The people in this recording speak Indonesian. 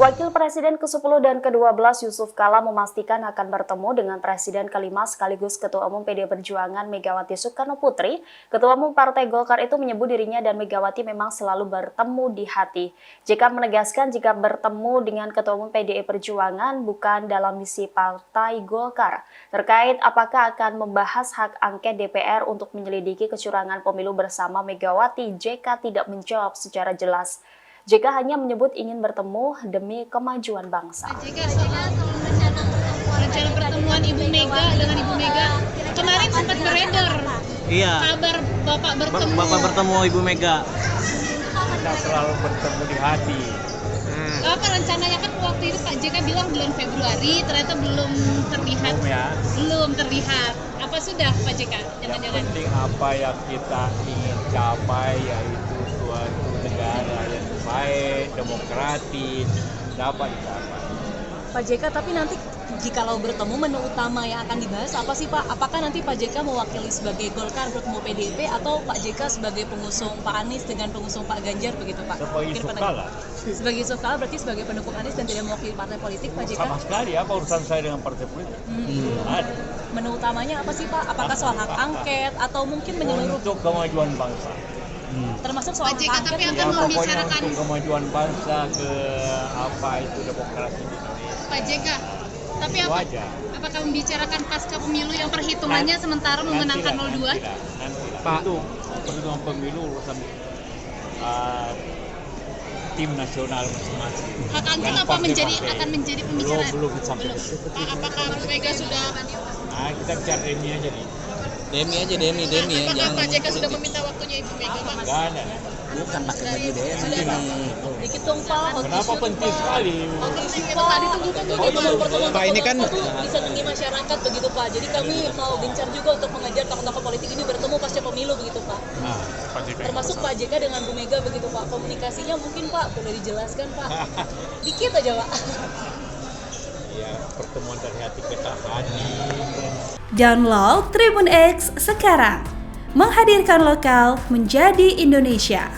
Wakil Presiden ke-10 dan ke-12 Yusuf Kala memastikan akan bertemu dengan Presiden ke-5 sekaligus Ketua Umum PDI Perjuangan Megawati Soekarno Putri. Ketua Umum Partai Golkar itu menyebut dirinya dan Megawati memang selalu bertemu di hati. JK menegaskan jika bertemu dengan Ketua Umum PDI Perjuangan bukan dalam misi Partai Golkar. Terkait apakah akan membahas hak angket DPR untuk menyelidiki kecurangan pemilu bersama Megawati, JK tidak menjawab secara jelas. JK hanya menyebut ingin bertemu demi kemajuan bangsa. JK soal rencana pertemuan Ibu Mega dengan Ibu Mega kemarin sempat beredar. Iya. Kabar Bapak bertemu Ibu Mega. Kita selalu bertemu di hati. Apa rencananya kan waktu itu Pak JK bilang bulan Februari, ternyata belum terlihat. Belum terlihat. Apa sudah Pak JK? Yang penting apa yang kita ingin capai yaitu suatu negara yang baik, demokratis, dapat dicapai. Pak JK, tapi nanti jikalau bertemu menu utama yang akan dibahas apa sih Pak? Apakah nanti Pak JK mewakili sebagai Golkar bertemu PDIP atau Pak JK sebagai pengusung Pak Anies dengan pengusung Pak Ganjar begitu Pak? Sebagai Yusuf Kala. Sebagai Yusuf Kala berarti sebagai pendukung Anies dan tidak mewakili partai politik Pak JK? Sama sekali, apa urusan saya dengan partai politik? Ada. Menu utamanya apa sih Pak? Apakah soal hak angket atau mungkin menyeluruh? Untuk kemajuan bangsa. Termasuk soal Pak JK hak tapi angket? akan Pokoknya membicarakan untuk kemajuan bangsa ke apa itu demokrasi di Indonesia. Pak JK. Tapi Itu aja. apakah membicarakan pasca pemilu yang perhitungannya sementara memenangkan 02? Nantilah. Pak, itu perhitungan pemilu urusan tim nasional masing-masing. Hak angket Dan apa partai-partai. akan menjadi pembicaraan? Belum sampai ke situ. Pak, apakah Bu Mega sudah Kita bicara ini aja nih. Demi ya, apakah jangan Pak JK sudah meminta waktunya Ibu Mega Pak? Enggak ada. bukan pakai baju Demi. Dikit dong Pak. Kenapa penting sekali? Penting itu Pak ditunggu kan Pertemuan Pak, ini kan bisa tinggi masyarakat begitu Pak. Jadi kami mau gencar juga untuk mengajar tokoh-tokoh politik ini bertemu pasca pemilu begitu Pak. Termasuk Pak JK dengan Bu Mega begitu Pak. Komunikasinya mungkin Pak boleh dijelaskan Pak. Dikit aja Pak. Ya, pertemuan dari hati ke hati. Download Tribun X sekarang, menghadirkan lokal menjadi Indonesia.